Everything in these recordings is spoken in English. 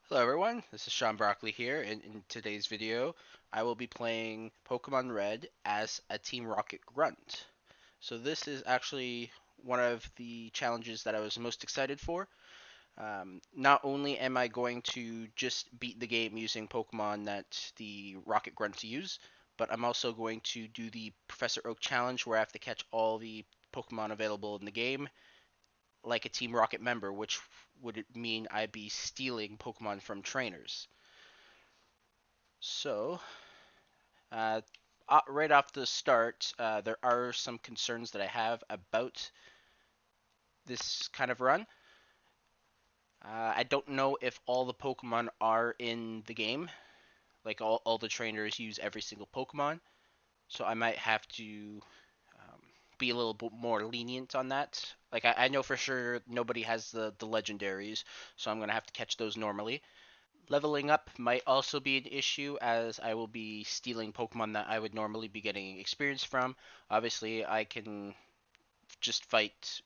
Hello everyone, this is Sean Broccoli here, and in today's video, I will be playing Pokemon Red as a Team Rocket Grunt. So this is actually one of the challenges that I was most excited for. Not only am I going to just beat the game using Pokemon that the Rocket Grunts use, but I'm also going to do the Professor Oak challenge where I have to catch all the Pokemon available in the game like a Team Rocket member, which would mean I'd be stealing Pokemon from trainers. So, uh, right off the start, there are some concerns that I have about this kind of run. I don't know if all the Pokemon are in the game, like all the trainers use every single Pokemon, so I might have to be a little bit more lenient on that. Like I know for sure nobody has the legendaries, so I'm gonna have to catch those normally. Leveling up might also be an issue as I will be stealing Pokemon that I would normally be getting experience from. Obviously, I can just fight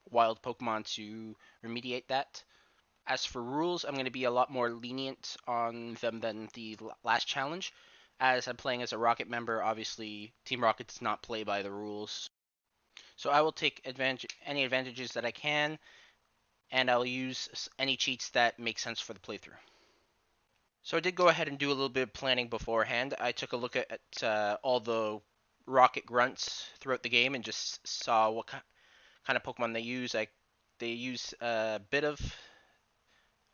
wild Pokemon to remediate that. As for rules, I'm going to be a lot more lenient on them than the last challenge. As I'm playing as a Rocket member, obviously Team Rocket does not play by the rules. So I will take any advantages that I can, and I'll use any cheats that make sense for the playthrough. So I did go ahead and do a little bit of planning beforehand. I took a look at all the Rocket Grunts throughout the game and just saw what kind of Pokemon they use. They use a bit of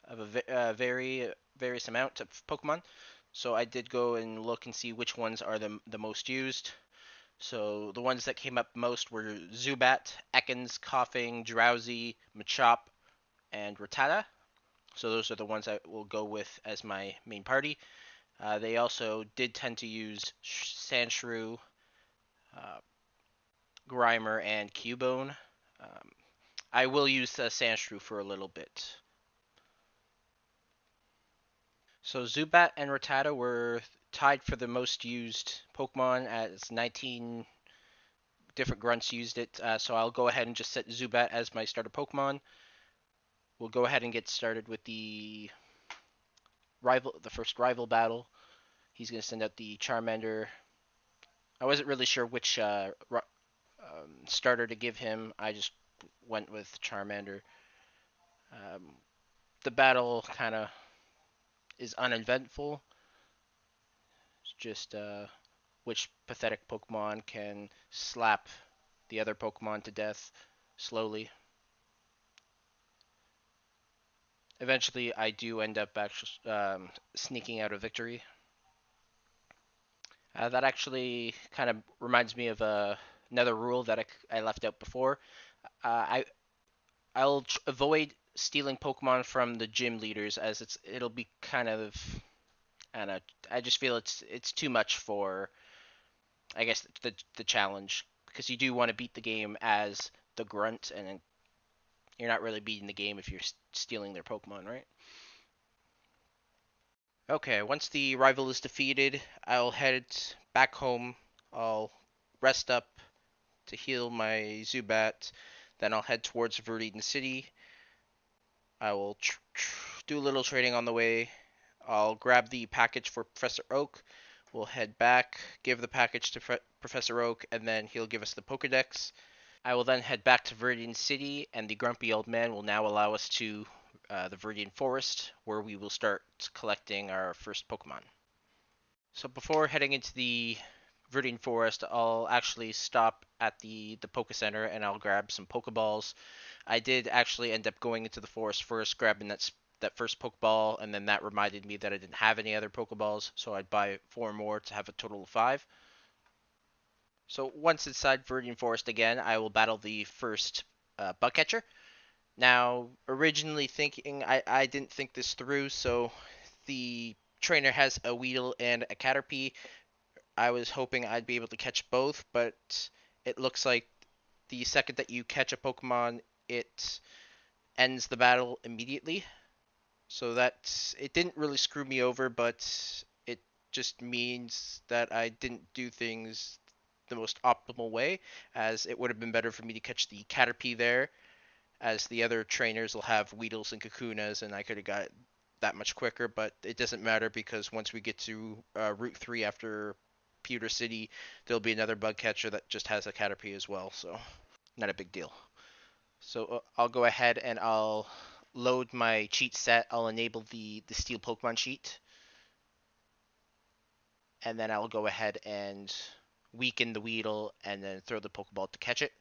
a very various amount of Pokemon. So I did go and look and see which ones are the most used. So the ones that came up most were Zubat, Ekans, Coughing, Drowsy, Machop, and Rattata. So those are the ones I will go with as my main party. They also did tend to use Sandshrew, uh, Grimer, and Cubone. Um, I will use Sandshrew for a little bit. So Zubat and Rattata were tied for the most used Pokemon as 19 different grunts used it. So I'll go ahead and just set Zubat as my starter Pokemon. We'll go ahead and get started with the first rival battle. He's going to send out the Charmander. I wasn't really sure which starter to give him. I just went with Charmander. Um, the battle kind of is uneventful. It's just which pathetic Pokemon can slap the other Pokemon to death slowly. Eventually, I do end up actually sneaking out a victory. That actually kind of reminds me of another rule that I left out before. Uh, I I'll avoid stealing Pokemon from the gym leaders as it'll be kind of I don't know. I just feel it's too much for I guess the challenge because you do want to beat the game as the grunt and you're not really beating the game if you're stealing their Pokemon, right? Okay, once the rival is defeated, I'll head back home. I'll rest up to heal my Zubat. Then I'll head towards Viridian City. I will do a little trading on the way. I'll grab the package for Professor Oak. We'll head back, give the package to Professor Oak, and then he'll give us the pokedex. I will then head back to Viridian City, and the grumpy old man will now allow us to the Viridian Forest, where we will start collecting our first Pokemon. So before heading into the Viridian Forest, I'll actually stop at the Poke Center and I'll grab some Pokeballs. I did actually end up going into the forest first, grabbing that first Pokeball, and then that reminded me that I didn't have any other Pokeballs, so I'd buy 4 more to have a total of 5. So once inside Viridian Forest again, I will battle the first bug catcher. Now, originally thinking, I didn't think this through, so the trainer has a Weedle and a Caterpie. I was hoping I'd be able to catch both, but it looks like the second that you catch a Pokemon, it ends the battle immediately. So it didn't really screw me over, but it just means that I didn't do things the most optimal way, as it would have been better for me to catch the Caterpie there, as the other trainers will have Weedles and Kakunas, and I could have got that much quicker, but it doesn't matter because once we get to Route 3 after Pewter City, there'll be another bug catcher that just has a Caterpie as well, so not a big deal. So I'll go ahead and I'll load my cheat set. I'll enable the Steel Pokemon cheat, and then I'll go ahead and weaken the Weedle and then throw the Pokeball to catch it.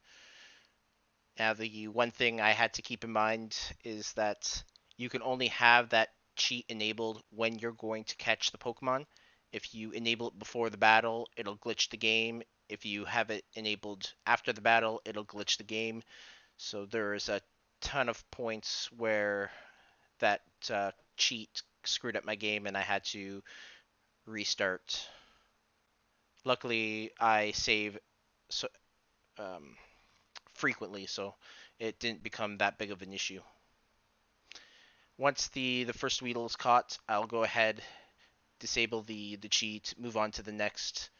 Now, the one thing I had to keep in mind is that you can only have that cheat enabled when you're going to catch the Pokemon. If you enable it before the battle, it'll glitch the game. If you have it enabled after the battle, it'll glitch the game. So there is a ton of points where that cheat screwed up my game and I had to restart. Luckily, I save so um, frequently, so it didn't become that big of an issue. Once the first Weedle is caught, I'll go ahead, disable the cheat, move on to the next,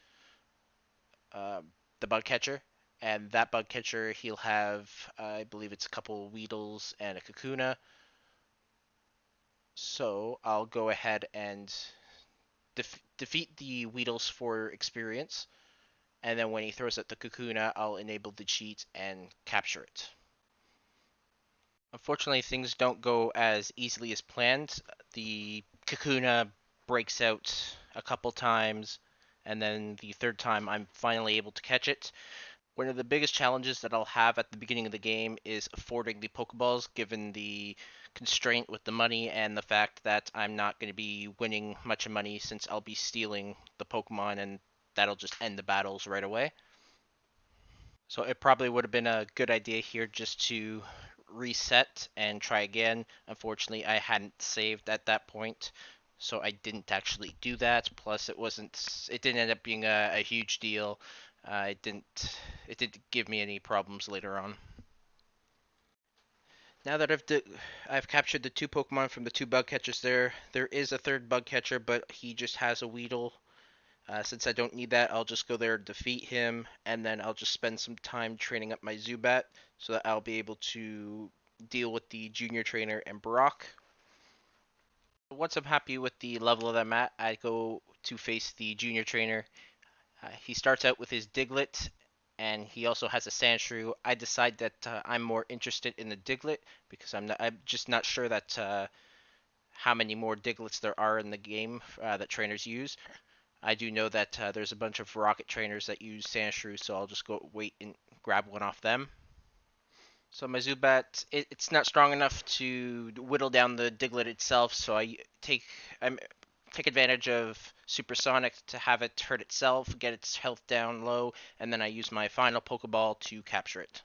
uh, the bug catcher. And that bug catcher, he'll have, I believe it's a couple Weedles and a Kakuna. So I'll go ahead and defeat the Weedles for experience. And then when he throws at the Kakuna, I'll enable the cheat and capture it. Unfortunately, things don't go as easily as planned. The Kakuna breaks out a couple times, and then the third time I'm finally able to catch it. One of the biggest challenges that I'll have at the beginning of the game is affording the Pokeballs, given the constraint with the money and the fact that I'm not going to be winning much of money since I'll be stealing the Pokemon, and that'll just end the battles right away. So it probably would have been a good idea here just to reset and try again. Unfortunately, I hadn't saved at that point, so I didn't actually do that. Plus, it didn't end up being a huge deal. It didn't give me any problems later on. Now that I've captured the two Pokemon from the two bug catchers there is a third bug catcher, but he just has a Weedle. Since I don't need that, I'll just go there, defeat him, and then I'll just spend some time training up my Zubat so that I'll be able to deal with the junior trainer and Brock. Once I'm happy with the level that I'm at, I go to face the junior trainer. He starts out with his Diglett, and he also has a Sandshrew. I decide that I'm more interested in the Diglett because I'm just not sure that how many more Diglets there are in the game that trainers use. I do know that there's a bunch of rocket trainers that use Sandshrew, so I'll just go wait and grab one off them. So my Zubat, it's not strong enough to whittle down the Diglett itself, so I take advantage of Supersonic to have it hurt itself, get its health down low, and then I use my final Pokeball to capture it.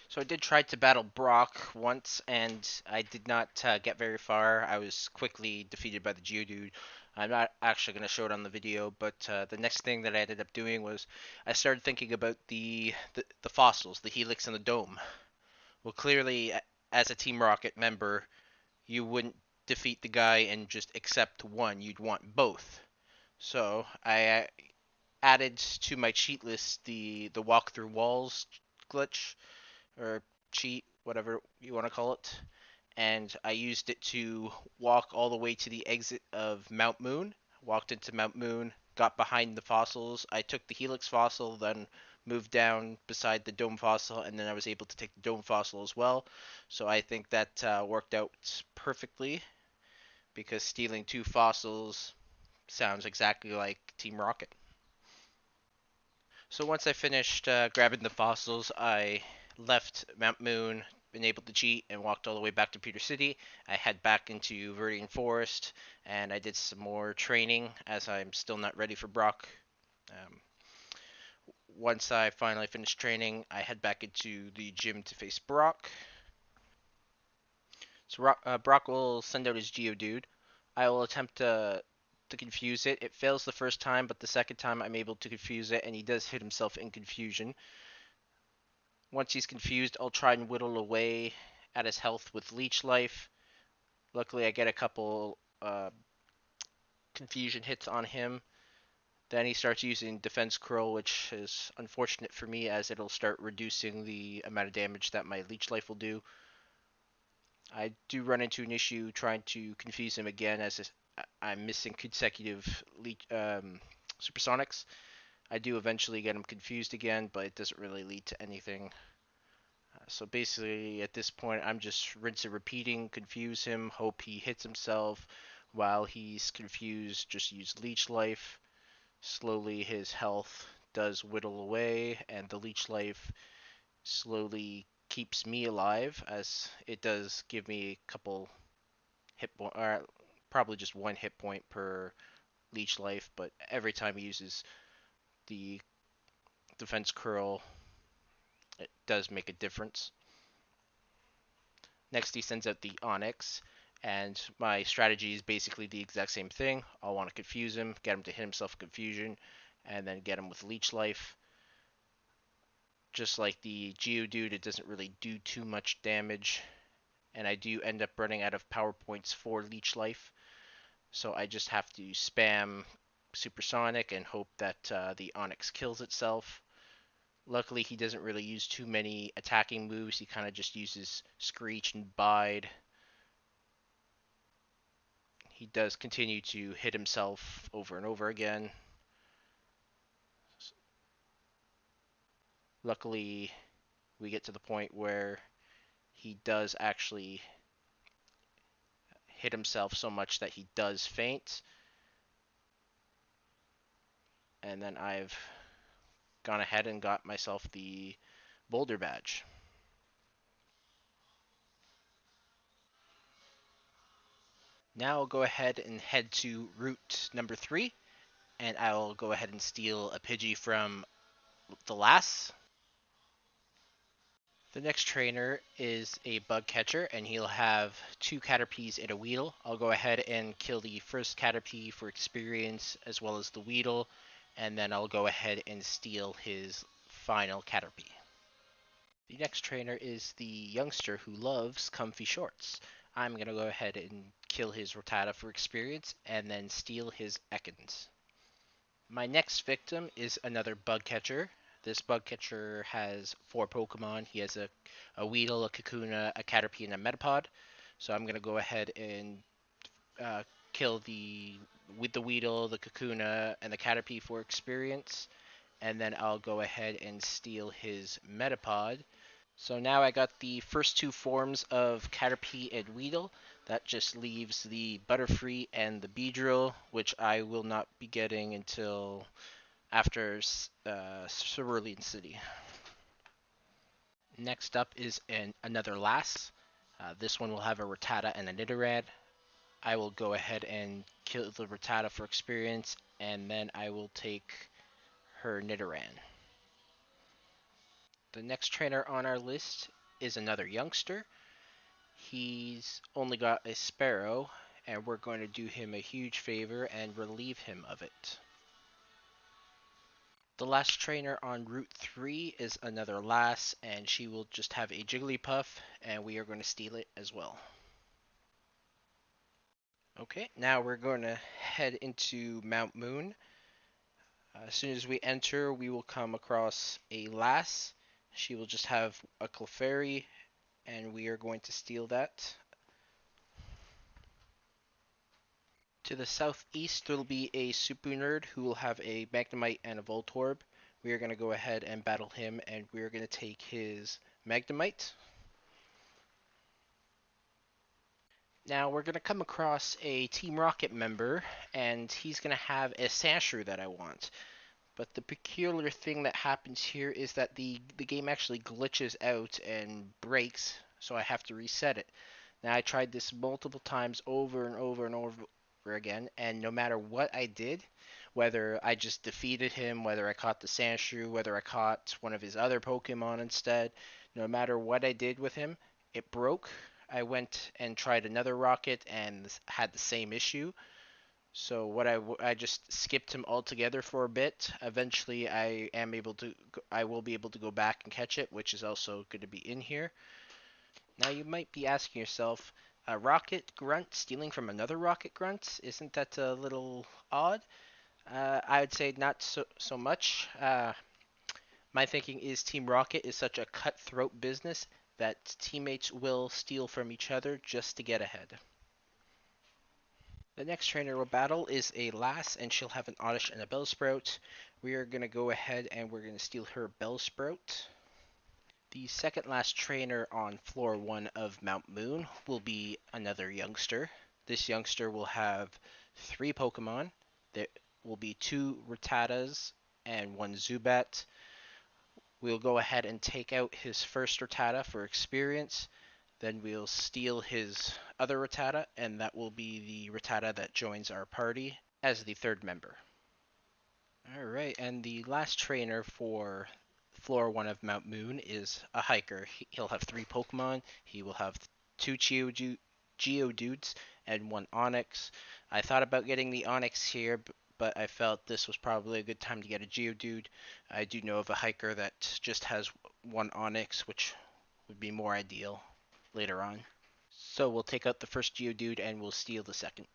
So I did try to battle Brock once, and I did not get very far. I was quickly defeated by the Geodude. I'm not actually going to show it on the video, but the next thing that I ended up doing was I started thinking about the fossils, the Helix and the Dome. Well, clearly, as a Team Rocket member, you wouldn't defeat the guy and just accept one. You'd want both. So I added to my cheat list the walk through walls glitch or cheat, whatever you want to call it. And I used it to walk all the way to the exit of Mount Moon. Walked into Mount Moon, got behind the fossils. I took the Helix fossil, then moved down beside the Dome fossil, and then I was able to take the Dome fossil as well. So I think that worked out perfectly because stealing two fossils sounds exactly like Team Rocket. So once I finished grabbing the fossils, I left Mount Moon, enabled the cheat, and walked all the way back to Pewter City. I head back into Viridian Forest, and I did some more training as I'm still not ready for Brock. Um, Once I finally finished training, I head back into the gym to face Brock. So Brock will send out his Geodude. I will attempt to confuse it. It fails the first time, but the second time I'm able to confuse it, and he does hit himself in confusion. Once he's confused, I'll try and whittle away at his health with Leech Life. Luckily, I get a couple confusion hits on him. Then he starts using Defense Curl, which is unfortunate for me as it'll start reducing the amount of damage that my Leech Life will do. I do run into an issue trying to confuse him again as I'm missing consecutive supersonics. I do eventually get him confused again, but it doesn't really lead to anything. So basically, at this point, I'm just rinse and repeating, confuse him, hope he hits himself. While he's confused, just use leech life. Slowly, his health does whittle away, and the leech life slowly keeps me alive, as it does give me a couple hit point, or probably just one hit point per leech life. But every time he uses the defense curl, it does make a difference. Next, he sends out the Onyx, and my strategy is basically the exact same thing. I'll want to confuse him, get him to hit himself with confusion, and then get him with leech life. Just like the Geodude, it doesn't really do too much damage, and I do end up running out of power points for leech life, so I just have to spam Supersonic and hope that the Onyx kills itself. Luckily, he doesn't really use too many attacking moves. He kind of just uses Screech and Bide. He does continue to hit himself over and over again. Luckily, we get to the point where he does actually hit himself so much that he does faint. And then I've gone ahead and got myself the Boulder Badge. Now I'll go ahead and head to route number 3, and I'll go ahead and steal a Pidgey from the last. The next trainer is a bug catcher, and he'll have 2 Caterpies and a Weedle. I'll go ahead and kill the first Caterpie for experience, as well as the Weedle, and then I'll go ahead and steal his final Caterpie. The next trainer is the youngster who loves comfy shorts. I'm going to go ahead and kill his Rattata for experience, and then steal his Ekans. My next victim is another bug catcher. This bug catcher has 4 Pokemon. He has a Weedle, a Kakuna, a Caterpie, and a Metapod. So I'm going to go ahead and kill with the Weedle, the Kakuna, and the Caterpie for experience. And then I'll go ahead and steal his Metapod. So now I got the first 2 forms of Caterpie and Weedle. That just leaves the Butterfree and the Beedrill, which I will not be getting until after Cerulean City. Next up is another Lass. This one will have a Rattata and a Nidoran. I will go ahead and kill the Rattata for experience, and then I will take her Nidoran. The next trainer on our list is another youngster. He's only got a Sparrow, and we're going to do him a huge favor and relieve him of it. The last trainer on Route 3 is another Lass, and she will just have a Jigglypuff, and we are going to steal it as well. Okay, now we're going to head into Mount Moon. As soon as we enter, we will come across a Lass. She will just have a Clefairy, and we are going to steal that. To the southeast, there will be a Super Nerd who will have a Magnemite and a Voltorb. We are going to go ahead and battle him, and we are going to take his Magnemite. Now we're going to come across a Team Rocket member, and he's going to have a Sandshrew that I want. But the peculiar thing that happens here is that the game actually glitches out and breaks, so I have to reset it. Now I tried this multiple times over and over and over again, and no matter what I did, whether I just defeated him, whether I caught the Sandshrew, whether I caught one of his other Pokemon instead, no matter what I did with him, it broke. I went and tried another Rocket and had the same issue. So what I just skipped him altogether for a bit. Eventually, I will be able to go back and catch it, which is also going to be in here. Now you might be asking yourself, a Rocket Grunt stealing from another Rocket Grunt? Isn't that a little odd? I would say not so much. My thinking is Team Rocket is such a cutthroat business. that teammates will steal from each other just to get ahead. The next trainer we'll battle is a lass, and she'll have an Oddish and a Bellsprout. We are going to go ahead and we're going to steal her Bellsprout. The second last trainer on floor 1 of Mount Moon will be another youngster. This youngster will have 3 Pokemon. There will be 2 Rattatas and 1 Zubat. We'll go ahead and take out his first Rattata for experience. Then we'll steal his other Rattata, and that will be the Rattata that joins our party as the 3rd member. Alright, and the last trainer for floor 1 of Mount Moon is a hiker. He'll have 3 Pokemon. He will have 2 Geodudes and 1 Onyx. I thought about getting the Onyx here, but I felt this was probably a good time to get a Geodude. I do know of a hiker that just has 1 Onyx, which would be more ideal later on. So we'll take out the first Geodude and we'll steal the second.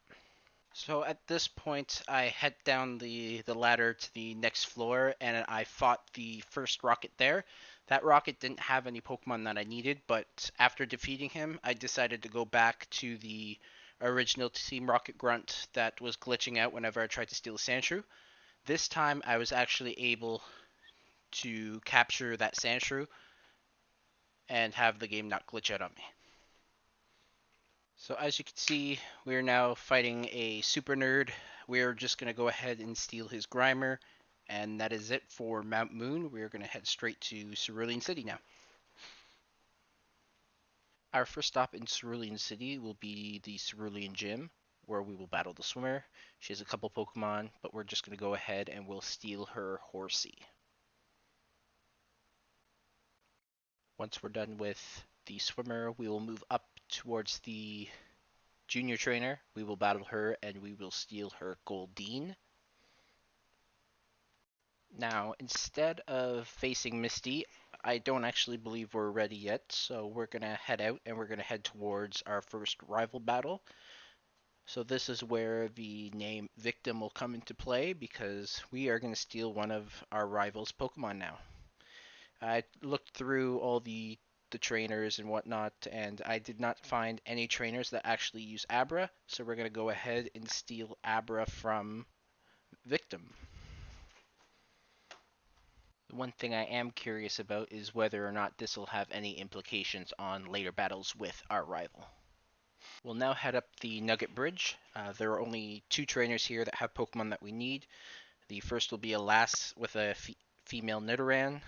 So at this point, I head down the ladder to the next floor, and I fought the first Rocket there. That Rocket didn't have any Pokemon that I needed, but after defeating him, I decided to go back to the original Team Rocket Grunt that was glitching out whenever I tried to steal a Sandshrew. This time, I was actually able to capture that Sandshrew and have the game not glitch out on me. So as you can see, we're now fighting a super nerd. We're just going to go ahead and steal his Grimer, and that is it for Mount Moon. We're going to head straight to Cerulean City now. Our first stop in Cerulean City will be the Cerulean Gym, where we will battle the swimmer. She has a couple Pokemon, but we're just going to go ahead and we'll steal her Horsey. Once we're done with the swimmer, we will move up towards the junior trainer. We will battle her and we will steal her Goldeen. Now, instead of facing Misty, I don't actually believe we're ready yet, so we're going to head out and we're going to head towards our first rival battle. So this is where the name Victim will come into play, because we are going to steal one of our rivals' Pokemon now. I looked through all the trainers and whatnot, and I did not find any trainers that actually use Abra, so we're going to go ahead and steal Abra from Victim. The one thing I am curious about is whether or not this will have any implications on later battles with our rival. We'll now head up the Nugget Bridge. There are only 2 trainers here that have Pokemon that we need. The first will be a lass with a female Nidoran.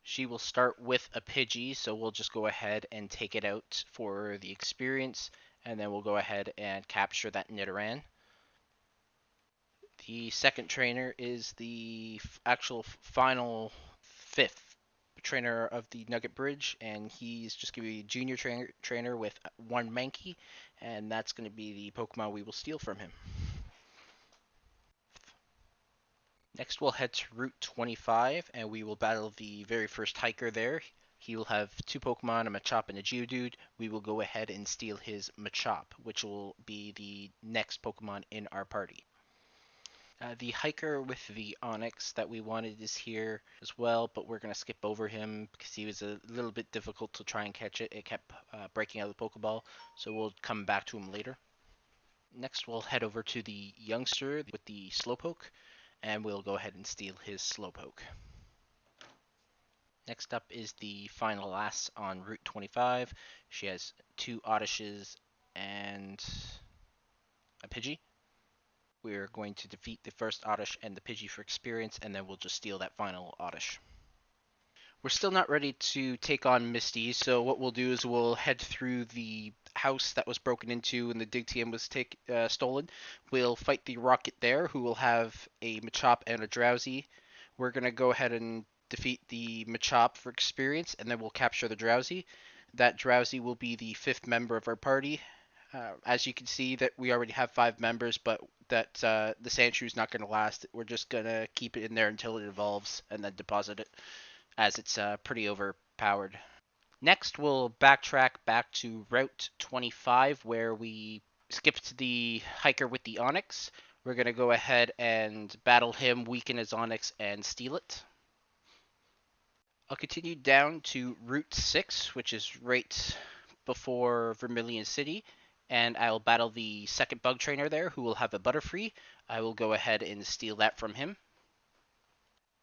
She will start with a Pidgey, so we'll just go ahead and take it out for the experience, and then we'll go ahead and capture that Nidoran. The second trainer is the actual final 5th trainer of the Nugget Bridge, and he's just going to be a junior trainer with 1 Mankey, and that's going to be the Pokemon we will steal from him. Next, we'll head to Route 25, and we will battle the very first hiker there. He will have 2 Pokemon, a Machop and a Geodude. We will go ahead and steal his Machop, which will be the next Pokemon in our party. The hiker with the Onyx that we wanted is here as well, but we're going to skip over him because he was a little bit difficult to try and catch it. It kept breaking out of the Pokeball, so we'll come back to him later. Next, we'll head over to the youngster with the Slowpoke, and we'll go ahead and steal his Slowpoke. Next up is the final lass on Route 25. She has 2 Oddishes and a Pidgey. We're going to defeat the first Oddish and the Pidgey for experience, and then we'll just steal that final Oddish. We're still not ready to take on Misty, so what we'll do is we'll head through the house that was broken into and the Dig TM was stolen. We'll fight the Rocket there, who will have a Machop and a Drowsy. We're going to go ahead and defeat the Machop for experience, and then we'll capture the Drowsy. That Drowsy will be the 5th member of our party. As you can see, that we already have 5 members, but that the Sandshrew is not going to last. We're just going to keep it in there until it evolves and then deposit it, as it's pretty overpowered. Next, we'll backtrack back to Route 25, where we skipped the hiker with the Onyx. We're going to go ahead and battle him, weaken his Onyx, and steal it. I'll continue down to Route 6, which is right before Vermilion City, and I'll battle the second bug trainer there, who will have a Butterfree. I will go ahead and steal that from him.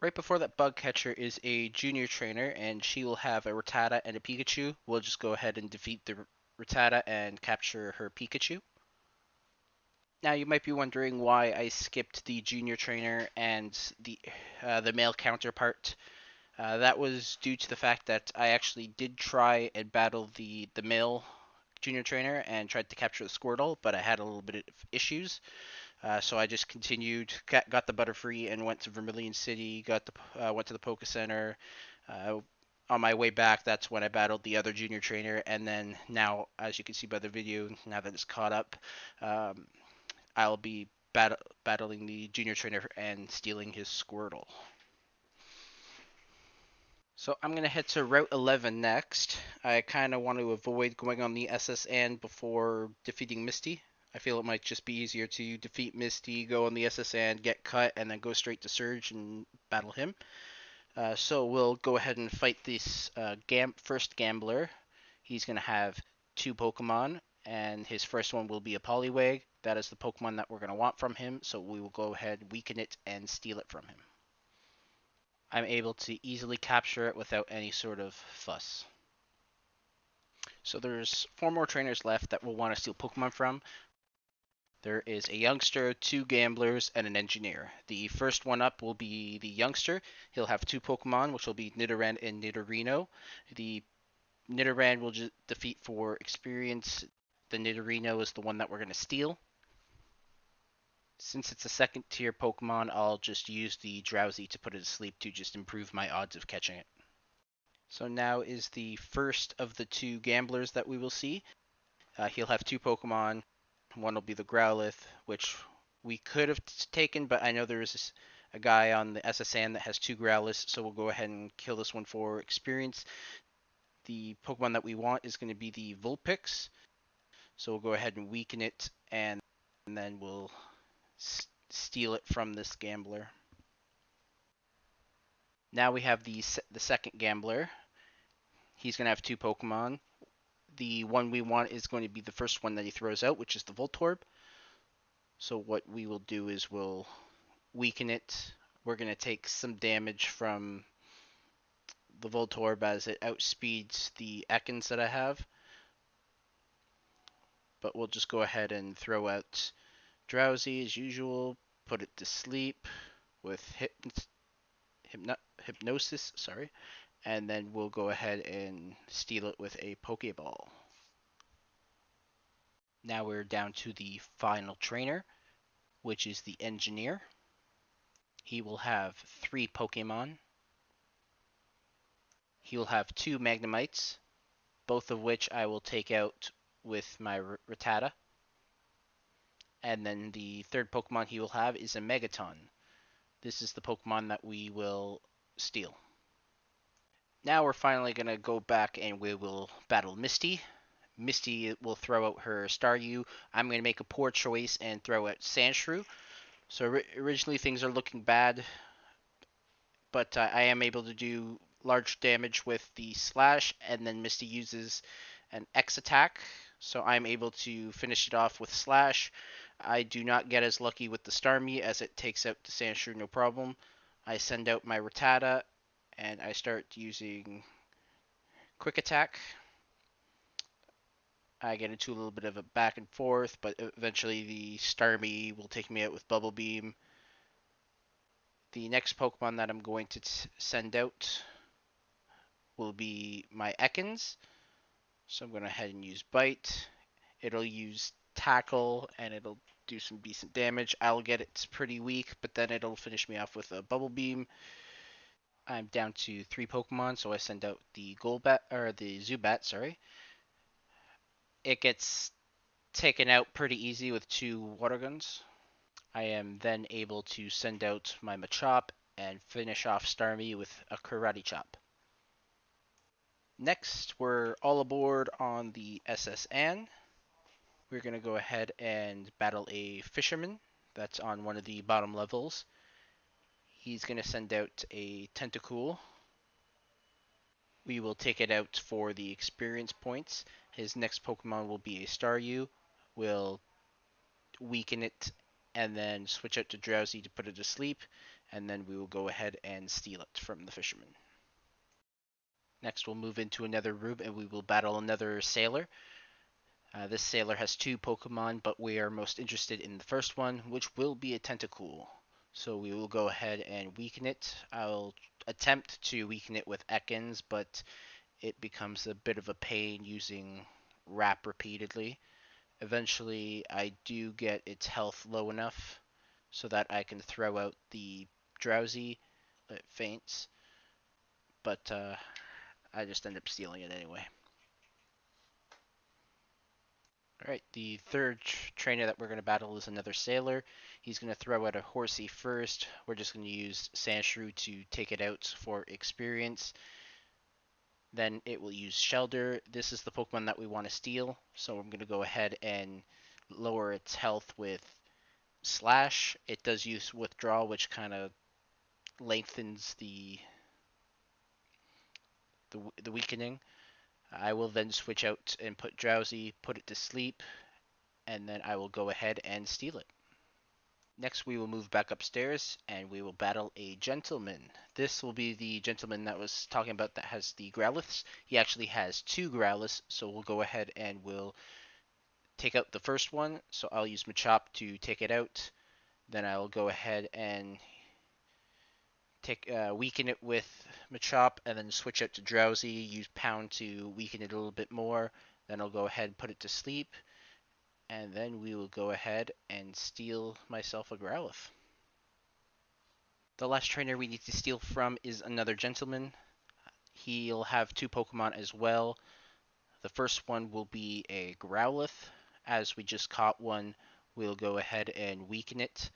Right before that bug catcher is a junior trainer, and she will have a Rattata and a Pikachu. We'll just go ahead and defeat the Rattata and capture her Pikachu. Now you might be wondering why I skipped the junior trainer and the male counterpart. That was due to the fact that I actually did try and battle the male junior trainer and tried to capture the Squirtle, but I had a little bit of issues. So I just continued, got the Butterfree, and went to Vermilion City. Went to the Poke Center. Uh, on my way back, that's when I battled the other junior trainer, and then now, as you can see by the video, now that it's caught up, um, I'll be battling the junior trainer and stealing his Squirtle. So I'm going to head to Route 11 next. I kind of want to avoid going on the SSN before defeating Misty. I feel it might just be easier to defeat Misty, go on the SSN, get cut, and then go straight to Surge and battle him. So we'll go ahead and fight this first Gambler. He's going to have two Pokemon, and his first one will be a Poliwag. That is the Pokemon that we're going to want from him, so we will go ahead, weaken it, and steal it from him. I'm able to easily capture it without any sort of fuss. So there's 4 more trainers left that we'll want to steal Pokemon from. There is a youngster, 2 gamblers, and an engineer. The first one up will be the youngster. He'll have 2 Pokemon, which will be Nidoran and Nidorino. The Nidoran will defeat for experience. The Nidorino is the one that we're going to steal. Since it's a second tier Pokemon, I'll just use the Drowsy to put it to sleep to just improve my odds of catching it. So now is the first of the 2 gamblers that we will see. He'll have 2 Pokemon. One will be the Growlithe, which we could have taken, but I know there is a guy on the SSN that has 2 Growlithes, so we'll go ahead and kill this one for experience. The Pokemon that we want is going to be the Vulpix, so we'll go ahead and weaken it, and then we'll steal it from this gambler. Now we have the second gambler. He's going to have 2 Pokemon. The one we want is going to be the first one that he throws out, which is the Voltorb. So what we will do is we'll weaken it. We're going to take some damage from the Voltorb as it outspeeds the Ekans that I have. But we'll just go ahead and throw out Drowsy as usual, put it to sleep with Hypnosis, and then we'll go ahead and steal it with a Pokeball. Now we're down to the final trainer, which is the Engineer. He will have 3 Pokemon. He will have 2 Magnemites, both of which I will take out with my Rattata. And then the third Pokemon he will have is a Megaton. This is the Pokemon that we will steal. Now we're finally going to go back and we will battle Misty. Misty will throw out her Staryu. I'm going to make a poor choice and throw out Sandshrew. So originally things are looking bad, but I am able to do large damage with the Slash, and then Misty uses an X attack, so I'm able to finish it off with Slash. I do not get as lucky with the Starmie as it takes out the Sandshrew no problem. I send out my Rattata, and I start using Quick Attack. I get into a little bit of a back and forth, but eventually the Starmie will take me out with Bubble Beam. The next Pokemon that I'm going to send out will be my Ekans. So I'm going to head and use Bite. It'll use Tackle, and it'll do some decent damage. I'll get it pretty weak, but then it'll finish me off with a Bubble Beam. I'm down to 3 Pokemon, so I send out the Zubat. It gets taken out pretty easy with 2 Water Guns. I am then able to send out my Machop and finish off Starmie with a Karate Chop. Next, we're all aboard on the SSN. We're going to go ahead and battle a Fisherman that's on one of the bottom levels. He's going to send out a Tentacool. We will take it out for the experience points. His next Pokemon will be a Staryu. We'll weaken it and then switch out to Drowsy to put it to sleep, and then we will go ahead and steal it from the fisherman. Next, we'll move into another room and we will battle another sailor. This sailor has two Pokemon, but we are most interested in the first one, which will be a Tentacool. So we will go ahead and weaken it. I'll attempt to weaken it with Ekans, but it becomes a bit of a pain using Wrap repeatedly. Eventually, I do get its health low enough so that I can throw out the Drowsy. It faints, but I just end up stealing it anyway. Alright, the third trainer that we're going to battle is another sailor. He's going to throw out a Horsey first. We're just going to use Sandshrew to take it out for experience. Then it will use Shelter. This is the Pokemon that we want to steal, so I'm going to go ahead and lower its health with Slash. It does use Withdraw, which kind of lengthens the weakening. I will then switch out and put Drowsy, put it to sleep, and then I will go ahead and steal it. Next, we will move back upstairs and we will battle a gentleman. This will be the gentleman that was talking about that has the Growliths. He actually has two Growliths, so we'll go ahead and we'll take out the first one. So I'll use Machop to take it out. Then I'll go ahead and weaken it with Machop and then switch out to Drowsy, use Pound to weaken it a little bit more. Then I'll go ahead and put it to sleep. And then we will go ahead and steal myself a Growlithe. The last trainer we need to steal from is another gentleman. He'll have two Pokemon as well. The first one will be a Growlithe. As we just caught one, we'll go ahead and weaken it.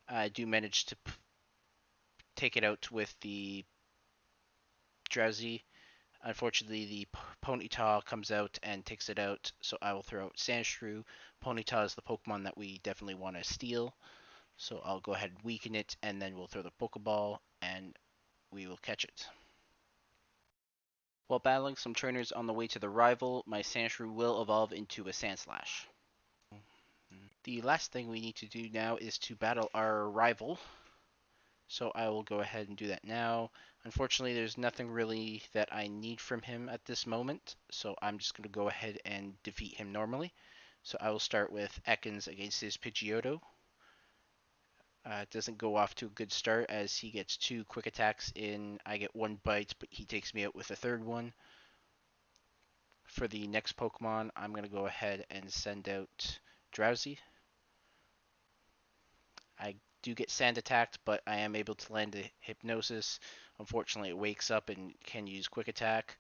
I do manage to take it out with the Drowsy. Unfortunately, the Ponyta comes out and takes it out, so I will throw out Sandshrew. Ponyta is the Pokemon that we definitely want to steal. So I'll go ahead and weaken it, and then we'll throw the Pokeball, and we will catch it. While battling some trainers on the way to the rival, my Sandshrew will evolve into a Sandslash. The last thing we need to do now is to battle our rival. So I will go ahead and do that now. Unfortunately, there's nothing really that I need from him at this moment, so I'm just going to go ahead and defeat him normally. So I will start with Ekans against his Pidgeotto. It doesn't go off to a good start as he gets two quick attacks in. I get one bite, but he takes me out with a third one. For the next Pokemon, I'm going to go ahead and send out Drowsy. I do get sand attacked, but I am able to land a Hypnosis. Unfortunately, it wakes up and can use quick attack.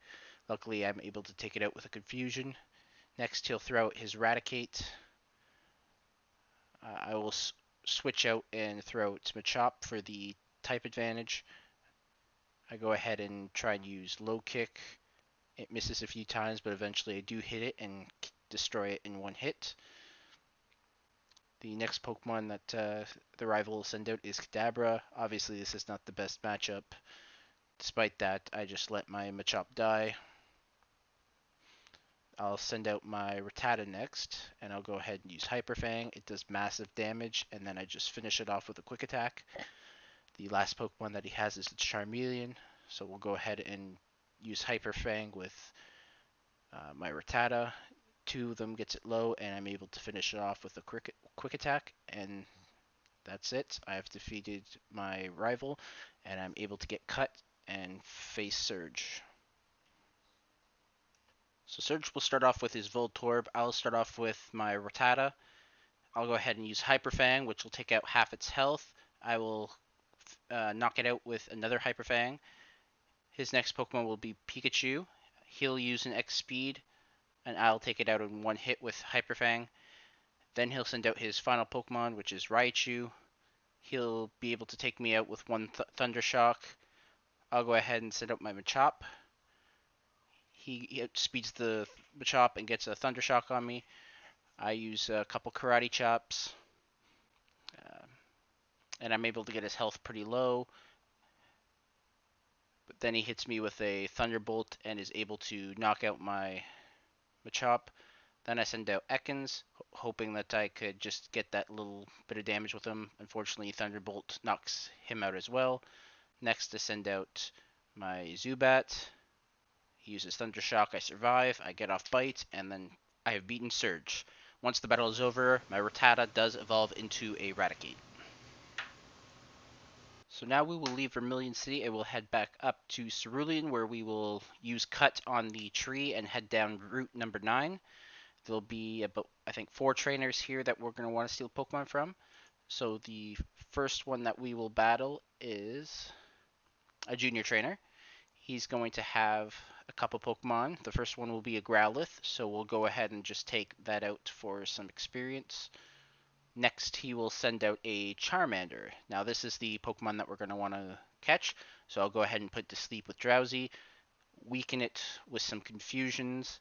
Luckily, I'm able to take it out with a Confusion. Next, he'll throw out his Raticate. I will switch out and throw out Machop for the type advantage. I go ahead and try and use Low Kick. It misses a few times, but eventually I do hit it and destroy it in one hit. The next Pokemon that the rival will send out is Kadabra. Obviously, this is not the best matchup. Despite that, I just let my Machop die. I'll send out my Rattata next, and I'll go ahead and use Hyper Fang. It does massive damage, and then I just finish it off with a quick attack. The last Pokemon that he has is the Charmeleon, so we'll go ahead and use Hyper Fang with my Rattata. Two of them gets it low, and I'm able to finish it off with a quick attack, and that's it. I have defeated my rival, and I'm able to get cut and face Surge. So Surge will start off with his Voltorb. I'll start off with my Rattata. I'll go ahead and use Hyper Fang, which will take out half its health. I will knock it out with another Hyper Fang. His next Pokemon will be Pikachu. He'll use an X Speed, and I'll take it out in one hit with Hyper Fang. Then he'll send out his final Pokemon, which is Raichu. He'll be able to take me out with one Thunder Shock. I'll go ahead and send out my Machop. He outspeeds the Machop and gets a Thunder Shock on me. I use a couple Karate Chops, and I'm able to get his health pretty low. But then he hits me with a Thunderbolt and is able to knock out my Machop. Then I send out Ekans, hoping that I could just get that little bit of damage with him. Unfortunately, Thunderbolt knocks him out as well. Next, I send out my Zubat. He uses Thundershock. I survive. I get off Bite, and then I have beaten Surge. Once the battle is over, my Rattata does evolve into a Raticate. So now we will leave Vermilion City and we'll head back up to Cerulean, where we will use Cut on the tree and head down route number 9. There'll be about, I think, 4 trainers here that we're going to want to steal Pokemon from. So the first one that we will battle is a junior trainer. He's going to have a couple Pokemon. The first one will be a Growlithe, so we'll go ahead and just take that out for some experience. Next, he will send out a Charmander. Now, this is the Pokemon that we're going to want to catch, so I'll go ahead and put to sleep with Drowsy, weaken it with some Confusions,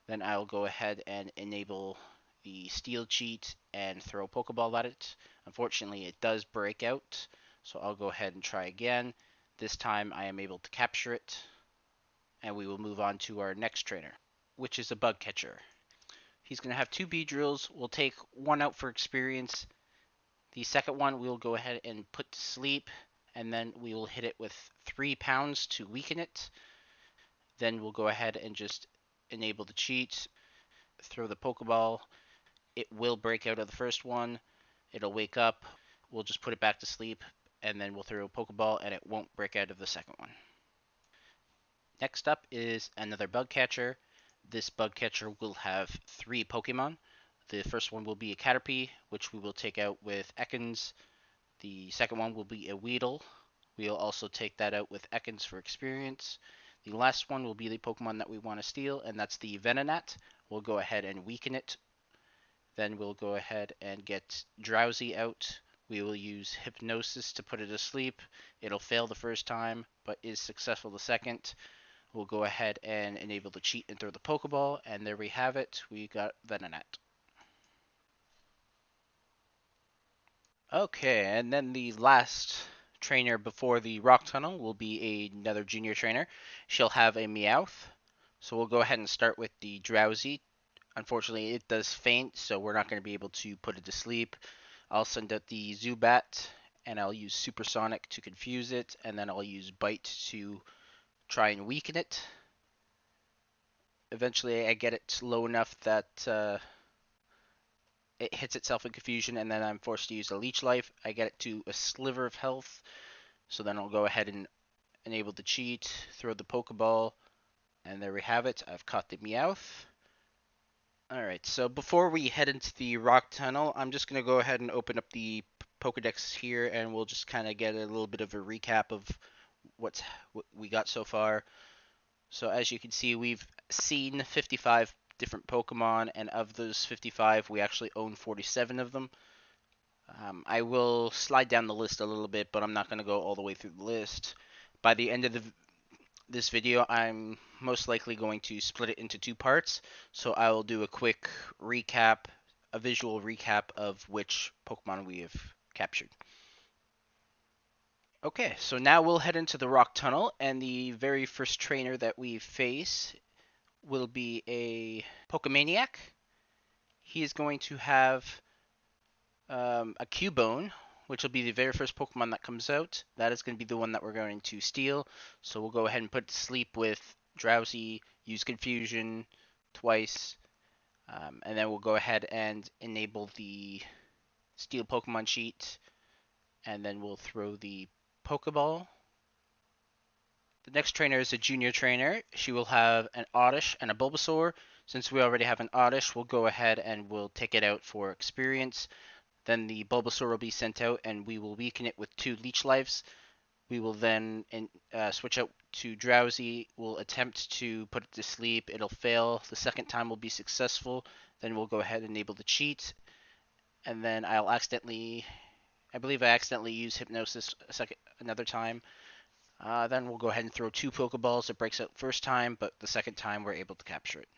then I'll go ahead and enable the Steel Cheat and throw a Pokeball at it. Unfortunately, it does break out, so I'll go ahead and try again. This time, I am able to capture it, and we will move on to our next trainer, which is a Bug Catcher. He's going to have 2 Beedrills. We'll take one out for experience. The second one we'll go ahead and put to sleep, and then we will hit it with 3 pounds to weaken it. Then we'll go ahead and just enable the cheat, throw the Pokeball. It will break out of the first one. It'll wake up. We'll just put it back to sleep, and then we'll throw a Pokeball, and it won't break out of the second one. Next up is another Bug Catcher. This Bug Catcher will have 3 Pokemon. The first one will be a Caterpie, which we will take out with Ekans. The second one will be a Weedle. We'll also take that out with Ekans for experience. The last one will be the Pokemon that we want to steal, and that's the Venonat. We'll go ahead and weaken it. Then we'll go ahead and get Drowsy out. We will use Hypnosis to put it to sleep. It'll fail the first time, but is successful the second. We'll go ahead and enable the cheat and throw the Pokeball, and there we have it. We got Venonat. Okay, and then the last trainer before the Rock Tunnel will be another junior trainer. She'll have a Meowth. So we'll go ahead and start with the Drowsy. Unfortunately, it does faint, so we're not going to be able to put it to sleep. I'll send out the Zubat, and I'll use Supersonic to confuse it, and then I'll use Bite to try and weaken it. Eventually, I get it low enough that it hits itself in confusion, and then I'm forced to use a Leech Life. I get it to a sliver of health, so then I'll go ahead and enable the cheat, throw the Pokeball, and there we have it. I've caught the Meowth. Alright, so before we head into the Rock Tunnel, I'm just going to go ahead and open up the pokedex here, and we'll just kind of get a little bit of a recap of what we got so far. So as you can see, we've seen 55 different Pokemon, and of those 55, we actually own 47 of them. I will slide down the list a little bit, but I'm not going to go all the way through the list. By the end of this video, I'm most likely going to split it into 2 parts, so I will do a quick recap, a visual recap of which Pokemon we have captured. Okay, so now we'll head into the Rock Tunnel, and the very first trainer that we face will be a Pokemaniac. He is going to have a Cubone, which will be the very first Pokemon that comes out. That is going to be the one that we're going to steal. So we'll go ahead and put it to sleep with Drowsy, use Confusion twice, and then we'll go ahead and enable the Steal Pokemon cheat, and then we'll throw the Pokeball. The next trainer is a junior trainer. She will have an Oddish and a Bulbasaur. Since we already have an Oddish, we'll go ahead and we'll take it out for experience. Then the Bulbasaur will be sent out, and we will weaken it with 2 Leech Lives. We will then switch out to Drowsy. We'll attempt to put it to sleep. It'll fail. The second time will be successful. Then we'll go ahead and enable the cheat. And then I believe I accidentally used Hypnosis another time. Then we'll go ahead and throw 2 Pokeballs. It breaks out first time, but the second time we're able to capture it.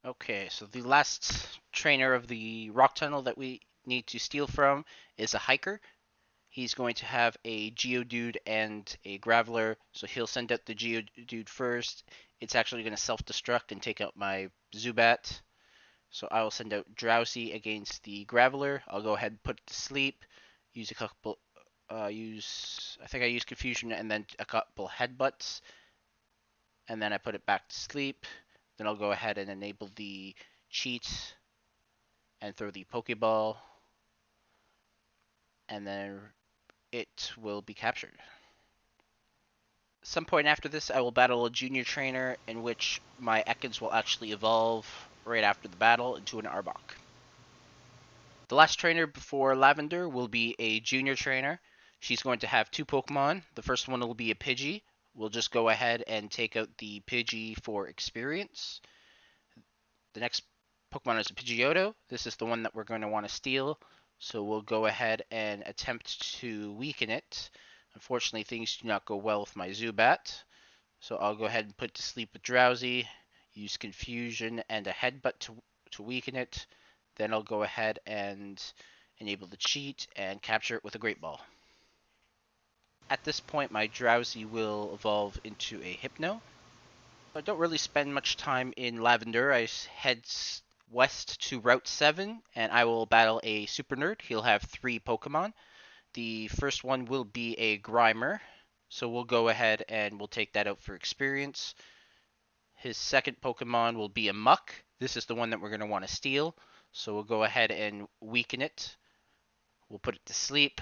Okay, so the last trainer of the Rock Tunnel that we need to steal from is a Hiker. He's going to have a Geodude and a Graveler, so he'll send out the Geodude first. It's actually going to self-destruct and take out my Zubat. So I will send out Drowsy against the Graveler. I'll go ahead and put it to sleep. Use a couple. I think I used Confusion and then a couple Headbutts, and then I put it back to sleep. Then I'll go ahead and enable the cheat and throw the Pokeball, and then it will be captured. Some point after this, I will battle a junior trainer in which my Ekans will actually evolve right after the battle into an Arbok. The last trainer before Lavender will be a junior trainer. She's going to have two Pokemon. The first one will be a Pidgey. We'll just go ahead and take out the Pidgey for experience. The next Pokemon is a Pidgeotto. This is the one that we're going to want to steal. So we'll go ahead and attempt to weaken it. Unfortunately, things do not go well with my Zubat. So I'll go ahead and put to sleep with Drowsy, use Confusion and a Headbutt to weaken it. Then I'll go ahead and enable the cheat and capture it with a Great Ball. At this point, my Drowsy will evolve into a Hypno. I don't really spend much time in Lavender. I head west to Route 7, and I will battle a Super Nerd. He'll have three Pokemon. The first one will be a Grimer, so we'll go ahead and we'll take that out for experience. His second Pokemon will be a Muck. This is the one that we're going to want to steal, so we'll go ahead and weaken it. We'll put it to sleep.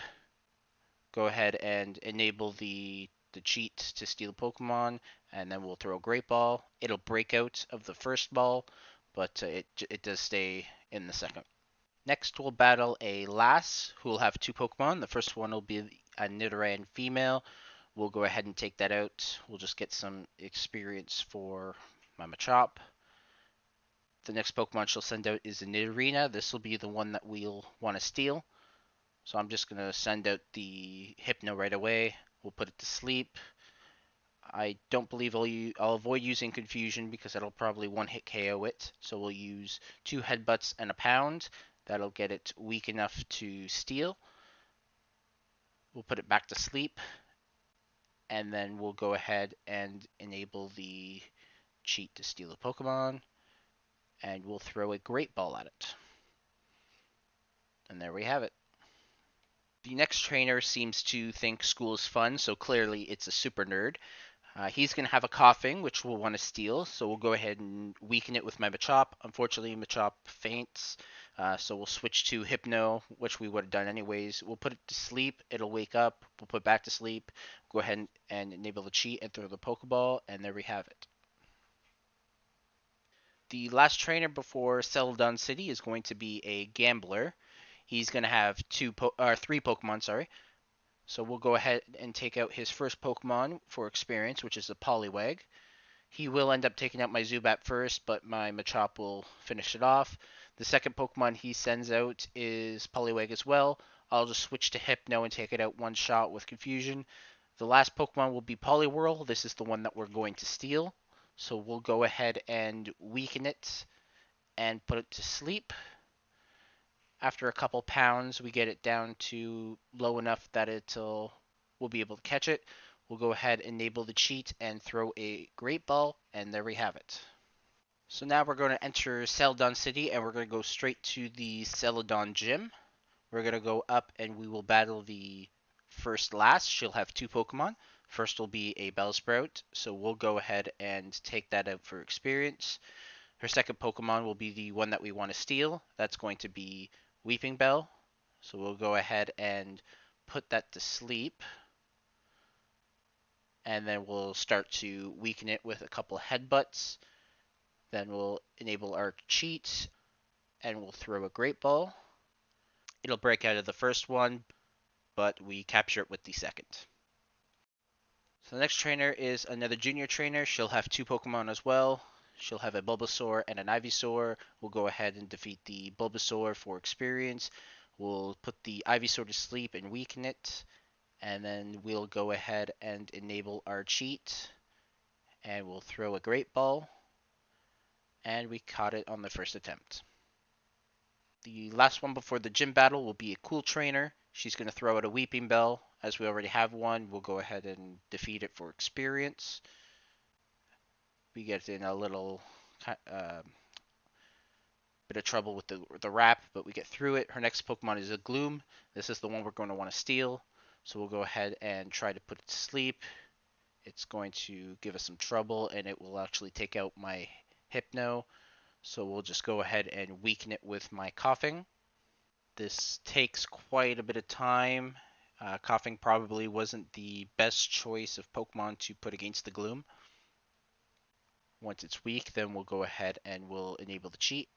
Go ahead and enable the cheat to steal Pokemon, and then we'll throw a Great Ball. It'll break out of the first ball, but it does stay in the second. Next, we'll battle a Lass, who will have two Pokemon. The first one will be a Nidoran female. We'll go ahead and take that out. We'll just get some experience for my Machop. The next Pokemon she'll send out is a Nidorina. This will be the one that we'll want to steal. So I'm just going to send out the Hypno right away. We'll put it to sleep. I don't believe I'll avoid using Confusion because that'll probably one-hit KO it. So we'll use two Headbutts and a Pound. That'll get it weak enough to steal. We'll put it back to sleep. And then we'll go ahead and enable the cheat to steal a Pokemon. And we'll throw a Great Ball at it. And there we have it. The next trainer seems to think school is fun, so clearly it's a Super Nerd. He's going to have a Coughing, which we'll want to steal, so we'll go ahead and weaken it with my Machop. Unfortunately, Machop faints, so we'll switch to Hypno, which we would have done anyways. We'll put it to sleep, it'll wake up, we'll put it back to sleep, go ahead and enable the cheat and throw the Pokeball, and there we have it. The last trainer before Celadon City is going to be a Gambler. He's going to have three Pokemon, sorry. So we'll go ahead and take out his first Pokemon for experience, which is a Poliwag. He will end up taking out my Zubat first, but my Machop will finish it off. The second Pokemon he sends out is Poliwag as well. I'll just switch to Hypno and take it out one shot with Confusion. The last Pokemon will be Poliwhirl. This is the one that we're going to steal. So we'll go ahead and weaken it and put it to sleep. After a couple pounds, we get it down to low enough that we'll be able to catch it. We'll go ahead, enable the cheat, and throw a Great Ball, and there we have it. So now we're going to enter Celadon City, and we're going to go straight to the Celadon Gym. We're going to go up, and we will battle the first Lass. She'll have two Pokemon. First will be a Bellsprout, so we'll go ahead and take that out for experience. Her second Pokemon will be the one that we want to steal. That's going to be Weeping Bell. So we'll go ahead and put that to sleep. And then we'll start to weaken it with a couple Headbutts. Then we'll enable our cheat. And we'll throw a Great Ball. It'll break out of the first one, but we capture it with the second. So the next trainer is another junior trainer. She'll have two Pokemon as well. She'll have a Bulbasaur and an Ivysaur. We'll go ahead and defeat the Bulbasaur for experience. We'll put the Ivysaur to sleep and weaken it. And then we'll go ahead and enable our cheat. And we'll throw a Great Ball. And we caught it on the first attempt. The last one before the gym battle will be a Cool Trainer. She's going to throw out a Weeping Bell. As we already have one, we'll go ahead and defeat it for experience. We get in a little bit of trouble with the wrap, but we get through it. Her next Pokemon is a Gloom. This is the one we're going to want to steal. So we'll go ahead and try to put it to sleep. It's going to give us some trouble, and it will actually take out my Hypno. So we'll just go ahead and weaken it with my Coughing. This takes quite a bit of time. Coughing probably wasn't the best choice of Pokemon to put against the Gloom. Once it's weak, then we'll go ahead and we'll enable the cheat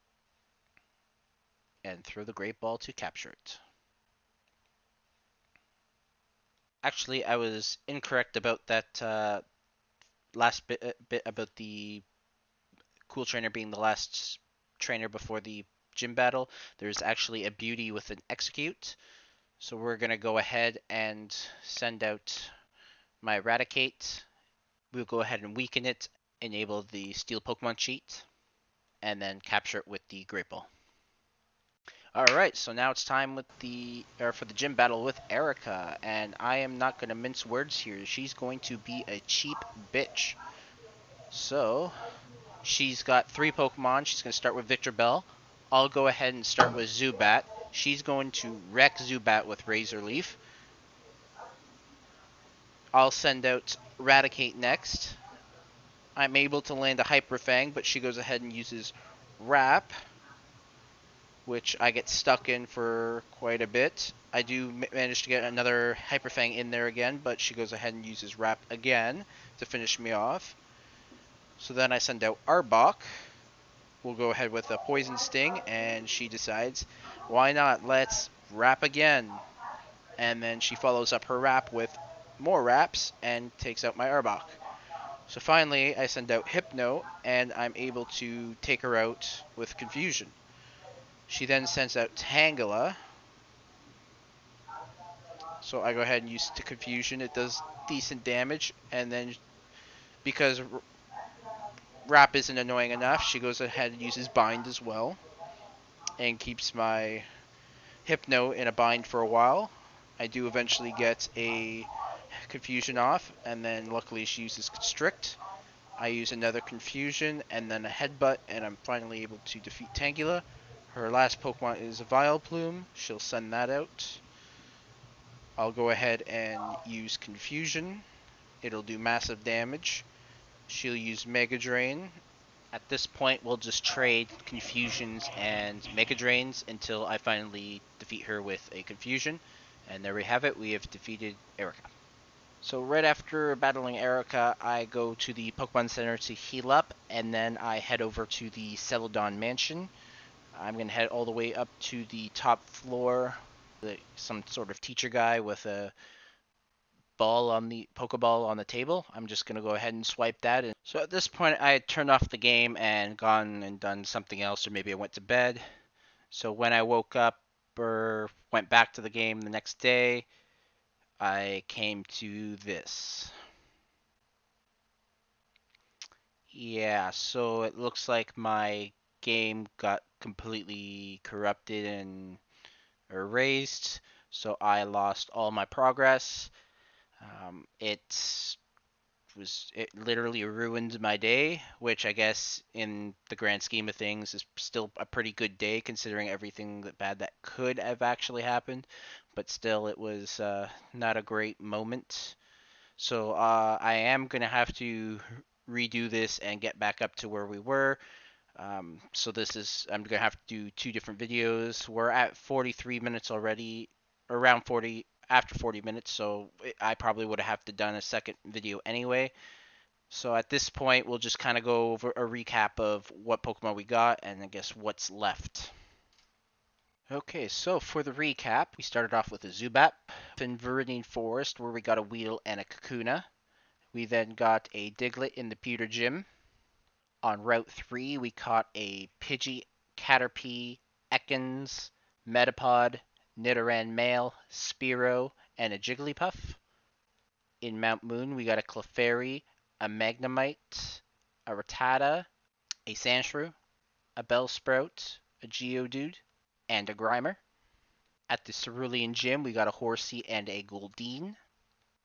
and throw the Great Ball to capture it. Actually, I was incorrect about that last bit about the Cool Trainer being the last trainer before the gym battle. There's actually a beauty with an Execute. So we're going to go ahead and send out my Eradicate. We'll go ahead and weaken it, enable the Steel Pokemon cheat, and then capture it with the Great Ball. Alright, so now it's time for the gym battle with Erica, and I am not going to mince words here. She's going to be a cheap bitch. So, she's got 3 Pokemon. She's going to start with Victor Bell. I'll go ahead and start with Zubat. She's going to wreck Zubat with Razor Leaf. I'll send out Eradicate next. I'm able to land a Hyper Fang, but she goes ahead and uses Wrap, which I get stuck in for quite a bit. I do manage to get another Hyper Fang in there again, but she goes ahead and uses Wrap again to finish me off. So then I send out Arbok. We'll go ahead with a Poison Sting, and she decides, why not? Let's Wrap again. And then she follows up her Wrap with more Wraps and takes out my Arbok. So finally, I send out Hypno, and I'm able to take her out with Confusion. She then sends out Tangela. So I go ahead and use the Confusion. It does decent damage, and then because Wrap isn't annoying enough, she goes ahead and uses Bind as well, and keeps my Hypno in a bind for a while. I do eventually get a Confusion off, and then luckily she uses Constrict. I use another Confusion and then a Headbutt, and I'm finally able to defeat Tangela. Her last Pokemon is a Vileplume. She'll send that out. I'll go ahead and use Confusion. It'll do massive damage. She'll use Mega Drain. At this point, we'll just trade Confusions and Mega Drains until I finally defeat her with a Confusion. And there we have it. We have defeated Erica. So right after battling Erica, I go to the Pokemon Center to heal up, and then I head over to the Celadon Mansion. I'm going to head all the way up to the top floor. Some sort of teacher guy with a Pokeball on the table. I'm just going to go ahead and swipe that. And so at this point, I had turned off the game and gone and done something else, or maybe I went to bed. So when I woke up or went back to the game the next day, I came to this. Yeah, so it looks like my game got completely corrupted and erased, so I lost all my progress. It literally ruined my day, which I guess in the grand scheme of things is still a pretty good day considering everything that bad that could have actually happened. But still, it was not a great moment. So I am gonna have to redo this and get back up to where we were. So I'm gonna have to do 2 different videos. We're at 43 minutes already, around 40 after 40 minutes. So I probably would have to done a second video anyway. So at this point, we'll just kind of go over a recap of what Pokemon we got and I guess what's left. Okay, so for the recap, we started off with a Zubat in Viridian Forest where we got a Weedle and a Kakuna. We then got a Diglett in the Pewter Gym. On Route 3, we caught a Pidgey, Caterpie, Ekans, Metapod, Nidoran male, Spearow, and a Jigglypuff. In Mount Moon, we got a Clefairy, a Magnemite, a Rattata, a Sandshrew, a Bellsprout, a Geodude, and a Grimer. At the Cerulean Gym, we got a Horsey and a Goldeen.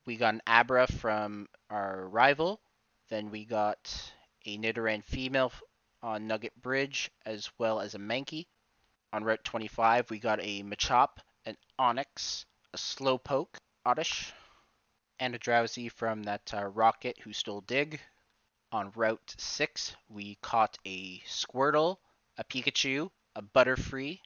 We got an Abra from our rival. Then we got a Nidoran female on Nugget Bridge, as well as a Mankey. On Route 25, we got a Machop, an Onyx, a Slowpoke, Oddish, and a Drowsy from that Rocket who stole Dig. On Route 6, we caught a Squirtle, a Pikachu, a Butterfree.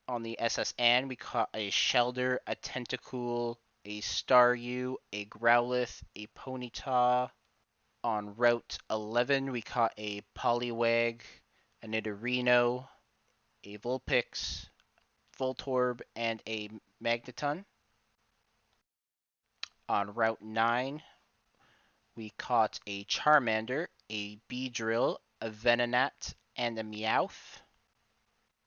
On the SS Anne, we caught a Shelder, a Tentacool, a Staryu, a Growlithe, a Ponyta. On Route 11, we caught a Poliwag, a Nidorino, a Vulpix, Voltorb, and a Magneton. On Route 9, we caught a Charmander, a Beedrill, a Venonat, and a Meowth.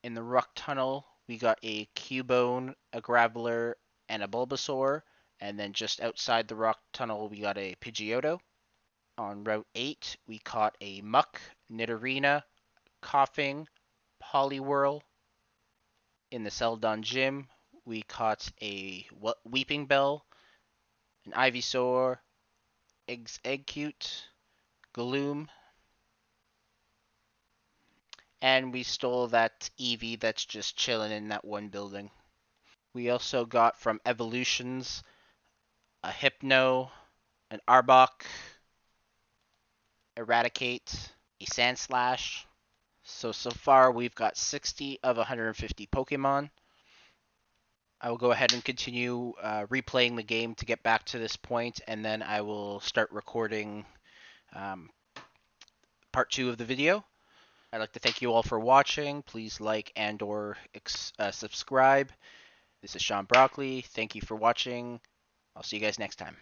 In the Rock Tunnel, we got a Cubone, a Graveler, and a Bulbasaur. And then just outside the Rock Tunnel, we got a Pidgeotto. On Route 8, we caught a Muck, Nidorina, Coughing, Poliwhirl. In the Celadon Gym, we caught a Weeping Bell, an Ivysaur, Eggcute, Gloom, and we stole that Eevee that's just chilling in that one building. We also got from Evolutions a Hypno, an Arbok, Eradicate, a Sandslash. So far we've got 60 of 150 Pokemon. I will go ahead and continue replaying the game to get back to this point, and then I will start recording part 2 of the video. I'd like to thank you all for watching. Please like and or subscribe. This is Sean Broccoli. Thank you for watching. I'll see you guys next time.